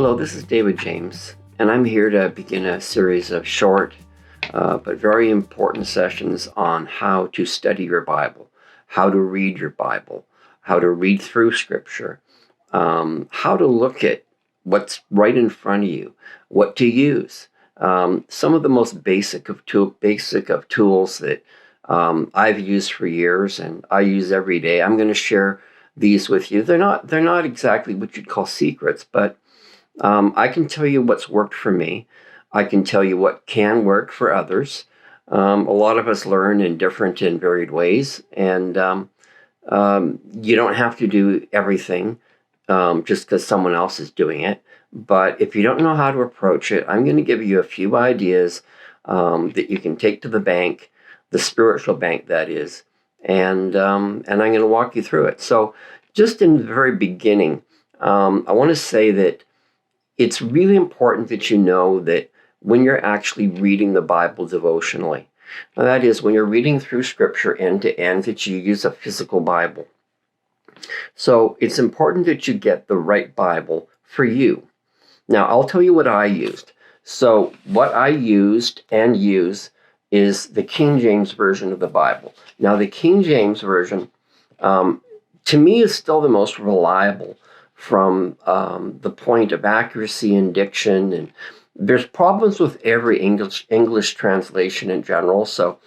Hello, this is David James, and I'm here to begin a series of short but very important sessions on how to study your Bible, how to read your Bible, how to read through Scripture, how to look at what's right in front of you, what to use. Some of the most basic of tools that I've used for years and I use every day. I'm going to share these with you. They're not exactly what you'd call secrets, but I can tell you what's worked for me. I can tell you what can work for others. A lot of us learn in different and varied ways, and you don't have to do everything just because someone else is doing it. But if you don't know how to approach it, I'm going to give you a few ideas that you can take to the bank, the spiritual bank, that is, and I'm going to walk you through it. So just in the very beginning, I want to say that it's really important that you know that when you're actually reading the Bible devotionally, now that is, when you're reading through Scripture end to end, that you use a physical Bible. So it's important that you get the right Bible for you. Now, I'll tell you what I used. So what I used and use is the King James Version of the Bible. Now, the King James Version, to me, is still the most reliable from the point of accuracy and diction. And there's problems with every English translation in general, so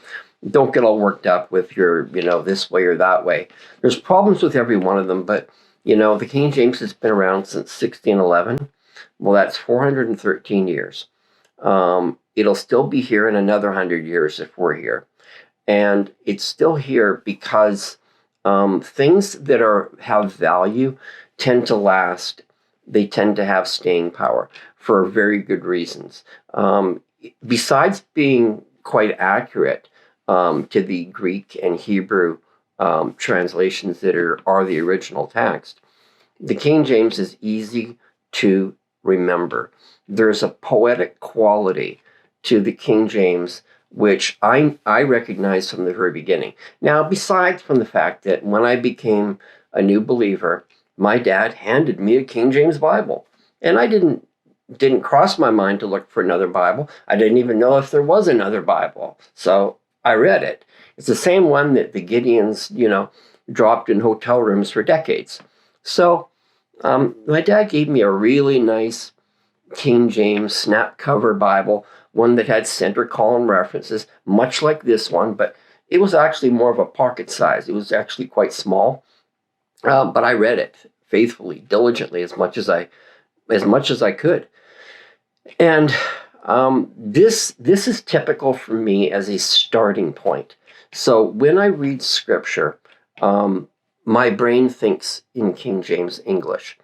don't get all worked up with your, this way or that way. There's problems with every one of them, but, the King James has been around since 1611. Well, that's 413 years. It'll still be here in another 100 years if we're here. And it's still here because things that have value tend to last. They tend to have staying power for very good reasons. Besides being quite accurate to the Greek and Hebrew translations that are the original text, the King James is easy to remember. There's a poetic quality to the King James which I recognize from the very beginning. Now, besides from the fact that when I became a new believer, my dad handed me a King James Bible, and I didn't cross my mind to look for another Bible. I didn't even know if there was another Bible, so I read it. It's the same one that the Gideons, dropped in hotel rooms for decades. So my dad gave me a really nice King James snap cover Bible, one that had center column references, much like this one, but it was actually more of a pocket size. It was actually quite small. But I read it faithfully, diligently, as much as I could. And this is typical for me as a starting point. So when I read Scripture, my brain thinks in King James English.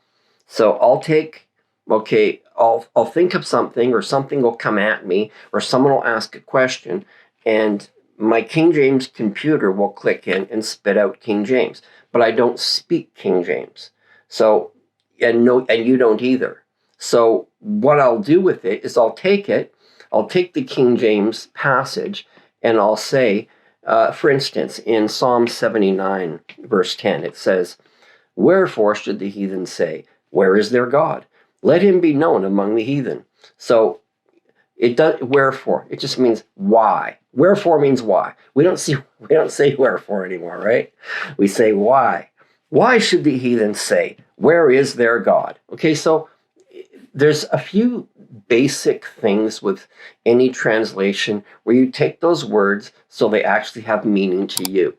So I'll think of something, or something will come at me, or someone will ask a question, and my King James computer will click in and spit out King James. But I don't speak King James. So, and you don't either. So what I'll do with it is I'll take the King James passage, and I'll say, for instance, in Psalm 79, verse 10, it says, "Wherefore should the heathen say, where is their God? Let him be known among the heathen." So it does. Wherefore, it just means why. Wherefore means why. We don't say wherefore anymore, right? We say why. Why should the heathen say, where is their God? Okay, so there's a few basic things with any translation where you take those words so they actually have meaning to you.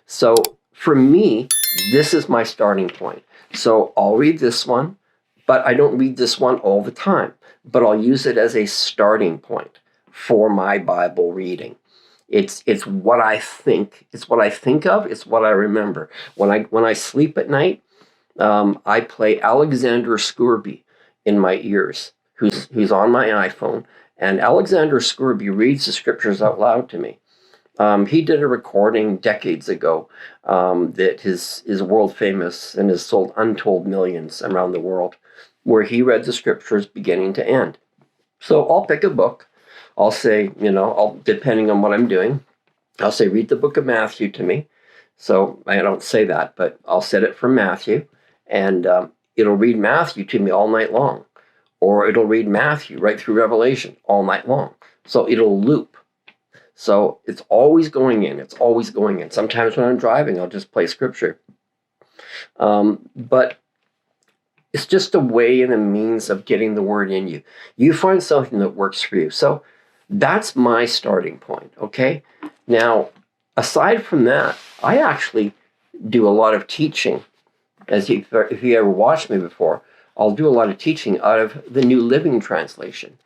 So for me, this is my starting point. So I'll read this one, but I don't read this one all the time, but I'll use it as a starting point for my Bible reading. It's what I think. It's what I think of. It's what I remember. When I sleep at night, I play Alexander Scourby in my ears, who's on my iPhone, and Alexander Scourby reads the Scriptures out loud to me. He did a recording decades ago that is world famous and has sold untold millions around the world, where he read the Scriptures beginning to end. So I'll pick a book. I'll say, depending on what I'm doing, I'll say, read the book of Matthew to me. So I don't say that, but I'll set it for Matthew, and it'll read Matthew to me all night long. or it'll read Matthew right through Revelation all night long. So it'll loop. So it's always going in. It's always going in. Sometimes when I'm driving, I'll just play scripture. But it's just a way and a means of getting the word in you. You find something that works for you. So that's my starting point, okay? Now, aside from that, I actually do a lot of teaching. If you ever watched me before, I'll do a lot of teaching out of the New Living Translation.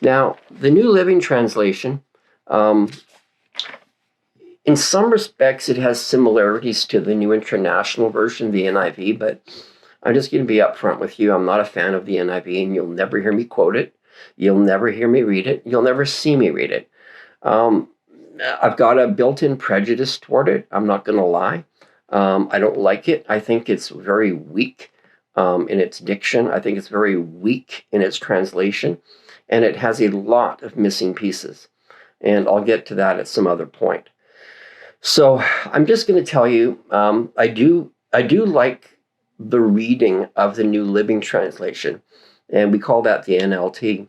Now, the New Living Translation, in some respects, it has similarities to the New International Version, the NIV, but I'm just going to be upfront with you. I'm not a fan of the NIV, and you'll never hear me quote it. You'll never hear me read it. You'll never see me read it. I've got a built-in prejudice toward it. I'm not going to lie. I don't like it. I think it's very weak in its diction. I think it's very weak in its translation, and it has a lot of missing pieces. And I'll get to that at some other point. So I'm just going to tell you, I do like the reading of the New Living Translation, and we call that the NLT.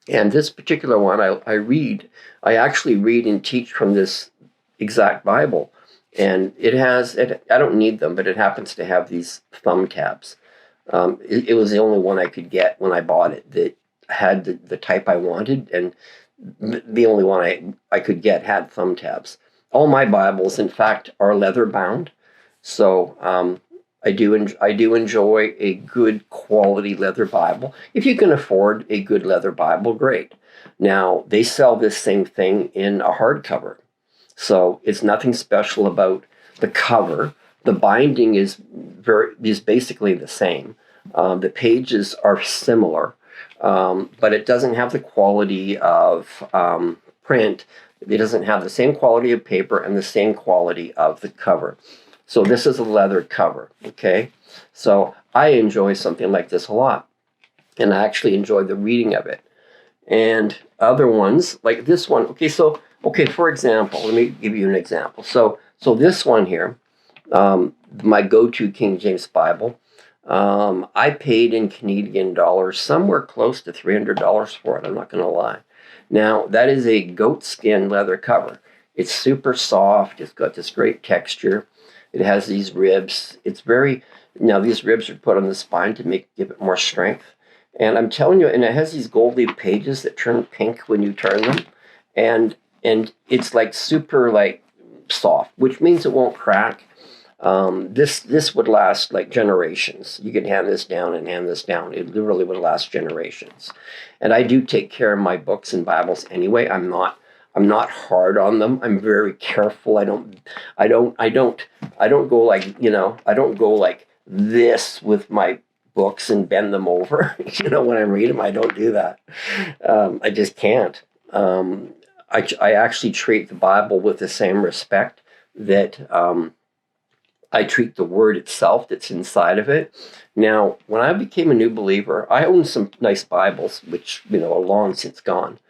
And this particular one, I actually read and teach from this exact Bible. And I don't need them, but it happens to have these thumb tabs. It was the only one I could get when I bought it that had the type I wanted, and the only one I could get had thumb tabs. All my Bibles, in fact, are leather bound. So I do enjoy a good quality leather Bible. If you can afford a good leather Bible, great. Now, they sell this same thing in a hardcover. So it's nothing special about the cover. The binding is basically the same. The pages are similar, but it doesn't have the quality of print. It doesn't have the same quality of paper and the same quality of the cover. So this is a leather cover, okay? So I enjoy something like this a lot, and I actually enjoy the reading of it. And other ones, like this one, okay, for example, let me give you an example. So this one here, my go-to King James Bible, I paid in Canadian dollars somewhere close to $300 for it, I'm not going to lie. Now, that is a goatskin leather cover. It's super soft, it's got this great texture. It has these ribs. Now these ribs are put on the spine to give it more strength. And I'm telling you, and it has these gold leaf pages that turn pink when you turn them. And it's like super like soft, which means it won't crack. This would last like generations. You can hand this down and hand this down. It literally would last generations. And I do take care of my books and Bibles anyway. I'm not hard on them. I'm very careful. I don't go like, I don't go like this with my books and bend them over. When I read them, I don't do that. I just can't. I actually treat the Bible with the same respect that I treat the word itself that's inside of it. Now, when I became a new believer, I own some nice Bibles, which, are long since gone.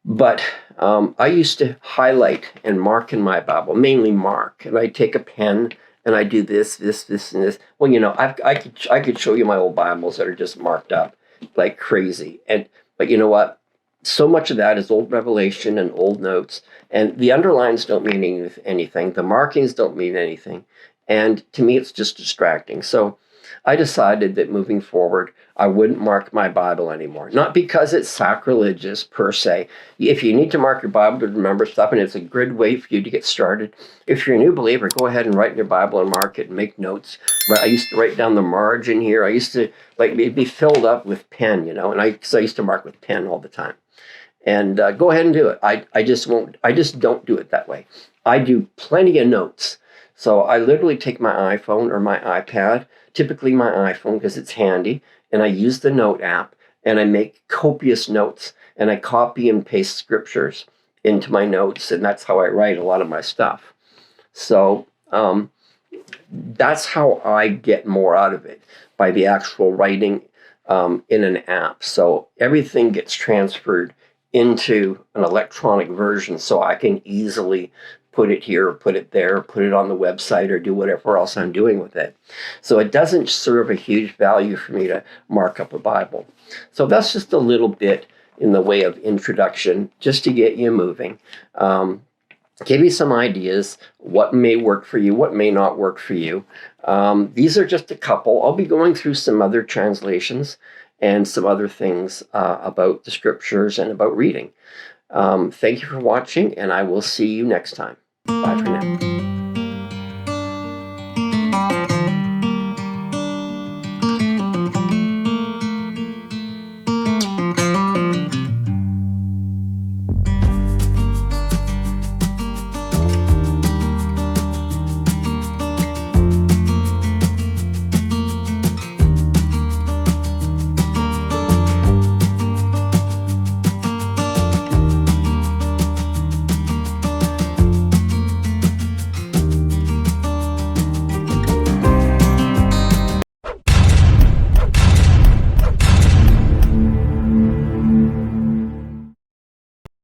But I used to highlight and mark in my Bible, mainly mark. And I take a pen and I do this, and this. Well, I could show you my old Bibles that are just marked up like crazy. But you know what? So much of that is old revelation and old notes. And the underlines don't mean anything. The markings don't mean anything. And to me, it's just distracting. So I decided that moving forward, I wouldn't mark my Bible anymore. Not because it's sacrilegious per se. If you need to mark your Bible to remember stuff, and it's a good way for you to get started. If you're a new believer, go ahead and write in your Bible and mark it and make notes. I used to write down the margin here. I used to, it'd be filled up with pen, because I used to mark with pen all the time. And go ahead and do it. I just don't do it that way. I do plenty of notes. So I literally take my iPhone or my iPad, typically my iPhone because it's handy, and I use the note app and I make copious notes and I copy and paste scriptures into my notes, and that's how I write a lot of my stuff. So that's how I get more out of it, by the actual writing in an app. So everything gets transferred into an electronic version so I can easily put it here, put it there, put it on the website, or do whatever else I'm doing with it. So it doesn't serve a huge value for me to mark up a Bible. So that's just a little bit in the way of introduction, just to get you moving. Give you some ideas, what may work for you, what may not work for you. These are just a couple. I'll be going through some other translations and some other things about the scriptures and about reading. Thank you for watching, and I will see you next time. Bye for now.